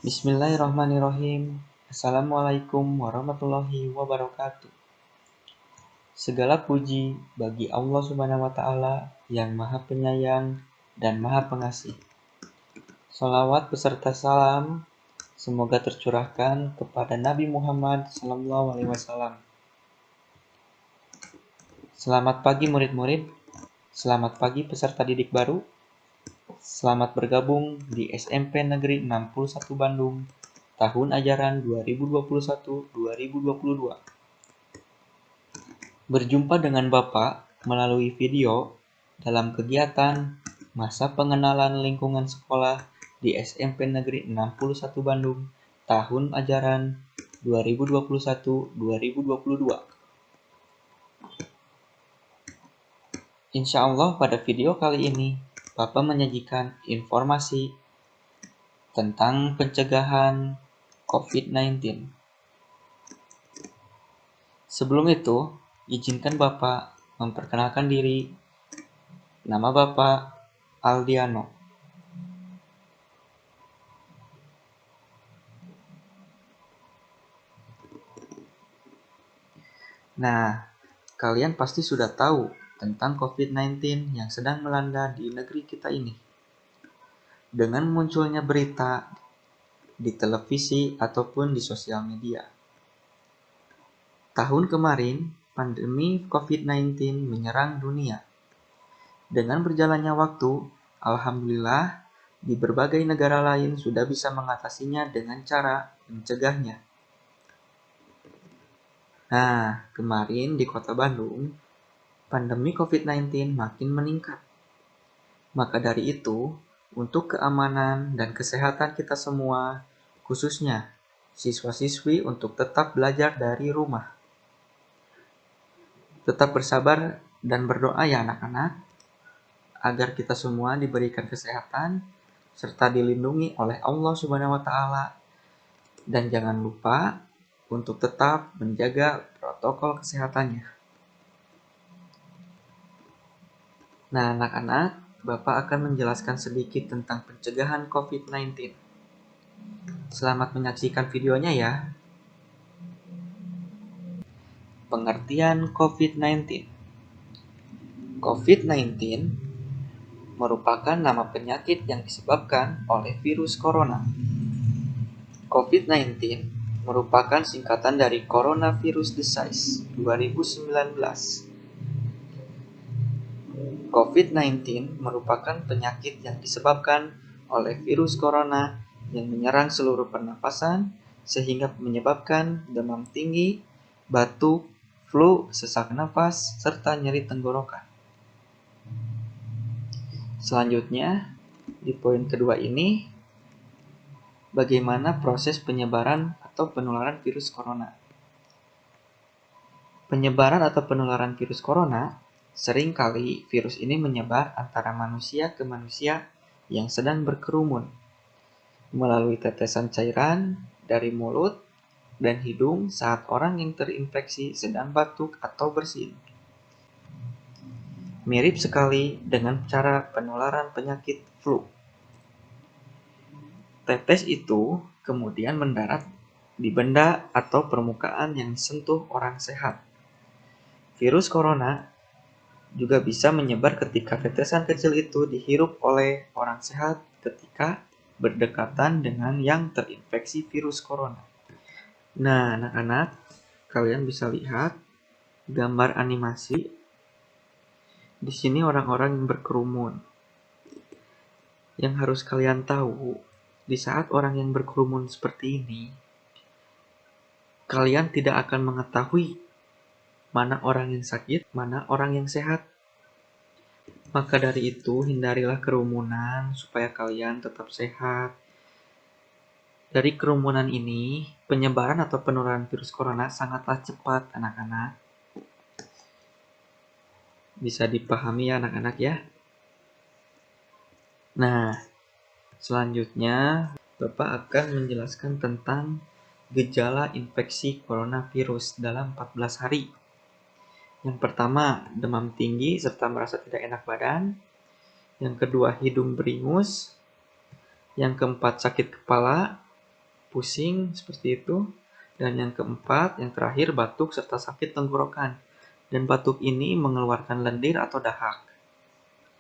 Bismillahirrahmanirrahim. Assalamualaikum warahmatullahi wabarakatuh. Segala puji bagi Allah Subhanahu wa Ta'ala yang Maha Penyayang dan Maha Pengasih. Shalawat beserta salam semoga tercurahkan kepada Nabi Muhammad SAW. Selamat pagi murid-murid. Selamat pagi peserta didik baru. Selamat bergabung di SMP Negeri 61 Bandung tahun ajaran 2021-2022. Berjumpa dengan Bapak melalui video dalam kegiatan masa pengenalan lingkungan sekolah di SMP Negeri 61 Bandung tahun ajaran 2021-2022. Insya Allah pada video kali ini Bapak menyajikan informasi tentang pencegahan COVID-19. Sebelum itu, izinkan Bapak memperkenalkan diri. Nama Bapak Aldiano. Nah, kalian pasti sudah tahu tentang COVID-19 yang sedang melanda di negeri kita ini. Dengan munculnya berita di televisi ataupun di sosial media. Tahun kemarin, pandemi COVID-19 menyerang dunia. Dengan berjalannya waktu, alhamdulillah, di berbagai negara lain sudah bisa mengatasinya dengan cara mencegahnya. Nah, kemarin di Kota Bandung, pandemi COVID-19 makin meningkat. Maka dari itu, untuk keamanan dan kesehatan kita semua, khususnya siswa-siswi untuk tetap belajar dari rumah. Tetap bersabar dan berdoa ya anak-anak, agar kita semua diberikan kesehatan serta dilindungi oleh Allah Subhanahu wa Ta'ala. Dan jangan lupa untuk tetap menjaga protokol kesehatannya. Nah, anak-anak, Bapak akan menjelaskan sedikit tentang pencegahan COVID-19. Selamat menyaksikan videonya ya. Pengertian COVID-19. COVID-19 merupakan nama penyakit yang disebabkan oleh virus corona. COVID-19 merupakan singkatan dari Coronavirus Disease 2019. COVID-19 merupakan penyakit yang disebabkan oleh virus corona yang menyerang seluruh pernapasan sehingga menyebabkan demam tinggi, batuk, flu, sesak nafas, serta nyeri tenggorokan. Selanjutnya, di poin kedua ini, bagaimana proses penyebaran atau penularan virus corona. Penyebaran atau penularan virus corona, seringkali virus ini menyebar antara manusia ke manusia yang sedang berkerumun, melalui tetesan cairan dari mulut dan hidung saat orang yang terinfeksi sedang batuk atau bersin. Mirip sekali dengan cara penularan penyakit flu. Tetes itu kemudian mendarat di benda atau permukaan yang disentuh orang sehat. Virus corona juga bisa menyebar ketika tetesan kecil itu dihirup oleh orang sehat ketika berdekatan dengan yang terinfeksi virus corona. Nah, anak-anak, kalian bisa lihat gambar animasi. Di sini orang-orang yang berkerumun. Yang harus kalian tahu, di saat orang yang berkerumun seperti ini, kalian tidak akan mengetahui mana orang yang sakit, mana orang yang sehat. Maka dari itu, hindarilah kerumunan supaya kalian tetap sehat. Dari kerumunan ini, penyebaran atau penularan virus corona sangatlah cepat, anak-anak. Bisa dipahami ya, anak-anak ya? Nah, selanjutnya, Bapak akan menjelaskan tentang gejala infeksi coronavirus dalam 14 hari. Yang pertama, demam tinggi serta merasa tidak enak badan. Yang kedua, hidung beringus. Yang keempat, sakit kepala. pusing seperti itu. Dan yang keempat, yang terakhir, batuk serta sakit tenggorokan. Dan batuk ini mengeluarkan lendir atau dahak.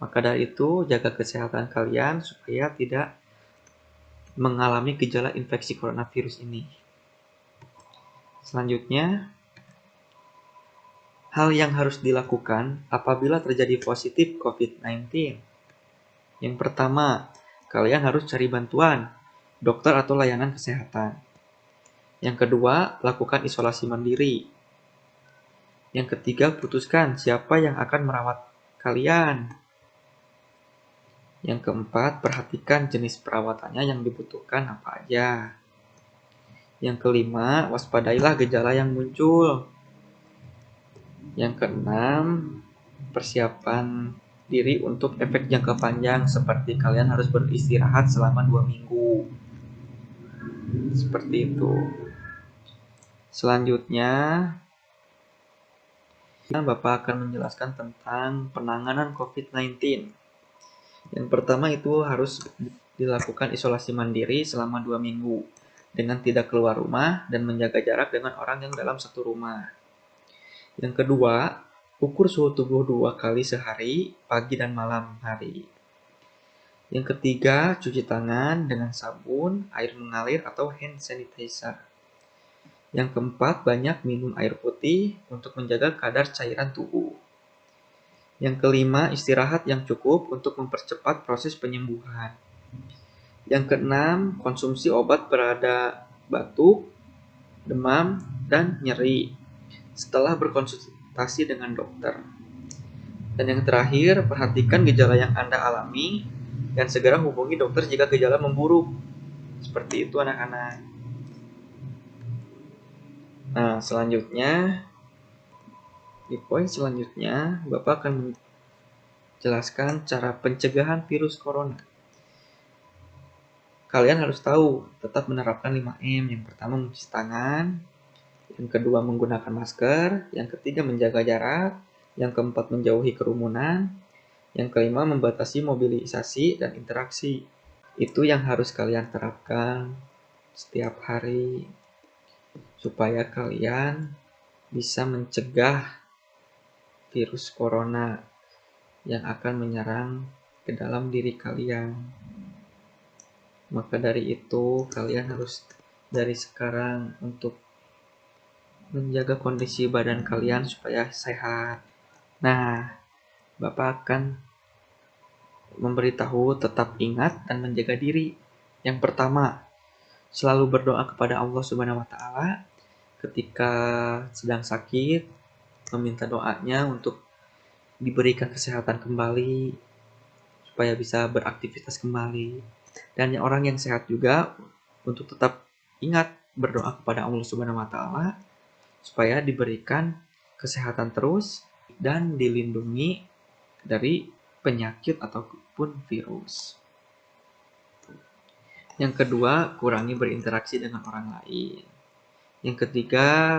Maka dari itu, jaga kesehatan kalian supaya tidak mengalami gejala infeksi coronavirus ini. Selanjutnya, hal yang harus dilakukan apabila terjadi positif COVID-19. Yang pertama, kalian harus cari bantuan dokter atau layanan kesehatan. Yang kedua, lakukan isolasi mandiri. Yang ketiga, putuskan siapa yang akan merawat kalian. Yang keempat, perhatikan jenis perawatannya yang dibutuhkan apa aja. Yang kelima, waspadailah gejala yang muncul. Yang keenam, persiapan diri untuk efek jangka panjang seperti kalian harus beristirahat selama 2 minggu. Seperti itu. Selanjutnya, Bapak akan menjelaskan tentang penanganan COVID-19. Yang pertama itu harus dilakukan isolasi mandiri selama 2 minggu dengan tidak keluar rumah dan menjaga jarak dengan orang yang dalam satu rumah. Yang kedua, ukur suhu tubuh 2 kali sehari, pagi dan malam hari. Yang ketiga, cuci tangan dengan sabun, air mengalir atau hand sanitizer. Yang keempat, banyak minum air putih untuk menjaga kadar cairan tubuh. Yang kelima, istirahat yang cukup untuk mempercepat proses penyembuhan. Yang keenam, konsumsi obat pereda batuk, demam, dan nyeri setelah berkonsultasi dengan dokter. Dan yang terakhir, perhatikan gejala yang Anda alami dan segera hubungi dokter jika gejala memburuk. Seperti itu anak-anak. Nah, selanjutnya, di poin selanjutnya, Bapak akan menjelaskan cara pencegahan virus corona. Kalian harus tahu, tetap menerapkan 5M. Yang pertama, mencuci tangan. Yang kedua, menggunakan masker. Yang ketiga, menjaga jarak. Yang keempat, menjauhi kerumunan. Yang kelima, membatasi mobilisasi dan interaksi. Itu yang harus kalian terapkan setiap hari supaya kalian bisa mencegah virus corona yang akan menyerang ke dalam diri kalian. Maka dari itu, kalian harus dari sekarang untuk menjaga kondisi badan kalian supaya sehat. Nah, Bapak akan memberitahu tetap ingat dan menjaga diri. Yang pertama, selalu berdoa kepada Allah Subhanahu wa taala ketika sedang sakit, meminta doanya untuk diberikan kesehatan kembali supaya bisa beraktivitas kembali. Dan orang yang sehat juga untuk tetap ingat berdoa kepada Allah Subhanahu wa taala supaya diberikan kesehatan terus dan dilindungi dari penyakit ataupun virus. Yang kedua, kurangi berinteraksi dengan orang lain. Yang ketiga,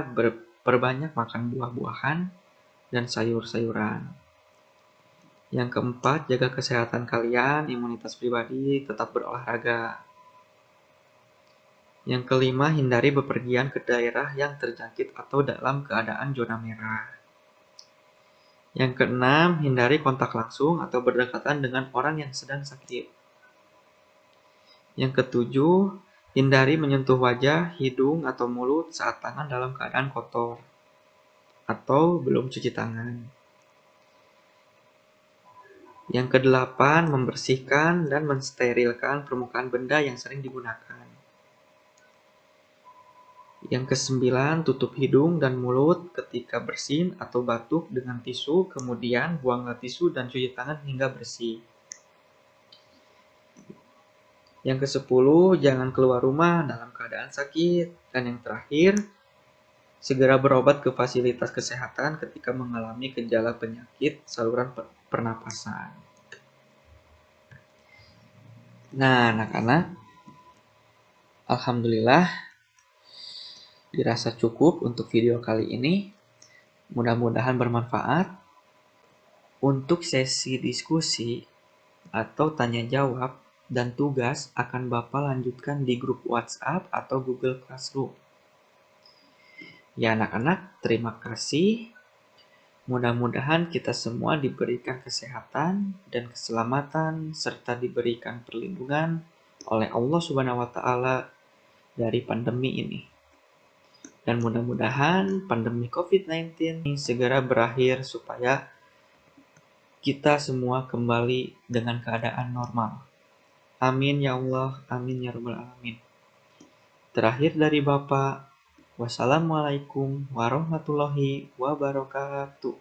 perbanyak makan buah-buahan dan sayur-sayuran. Yang keempat, jaga kesehatan kalian, imunitas pribadi, tetap berolahraga. Yang kelima, hindari bepergian ke daerah yang terjangkit atau dalam keadaan zona merah. Yang keenam, hindari kontak langsung atau berdekatan dengan orang yang sedang sakit. Yang ketujuh, hindari menyentuh wajah, hidung, atau mulut saat tangan dalam keadaan kotor atau belum cuci tangan. Yang kedelapan, membersihkan dan mensterilkan permukaan benda yang sering digunakan. Yang kesembilan, tutup hidung dan mulut ketika bersin atau batuk dengan tisu, kemudian buanglah tisu dan cuci tangan hingga bersih. Yang kesepuluh, jangan keluar rumah dalam keadaan sakit. Dan yang terakhir, segera berobat ke fasilitas kesehatan ketika mengalami gejala penyakit saluran pernapasan. Nah, anak-anak, alhamdulillah dirasa cukup untuk video kali ini. Mudah-mudahan bermanfaat. Untuk sesi diskusi atau tanya jawab, dan tugas akan Bapak lanjutkan di grup WhatsApp atau Google Classroom. Ya anak-anak, terima kasih. Mudah-mudahan kita semua diberikan kesehatan dan keselamatan serta diberikan perlindungan oleh Allah Subhanahu wa taala dari pandemi ini. Dan mudah-mudahan pandemi COVID-19 ini segera berakhir supaya kita semua kembali dengan keadaan normal. Amin ya Allah, amin ya rabbal alamin. Terakhir dari Bapak, wassalamualaikum warahmatullahi wabarakatuh.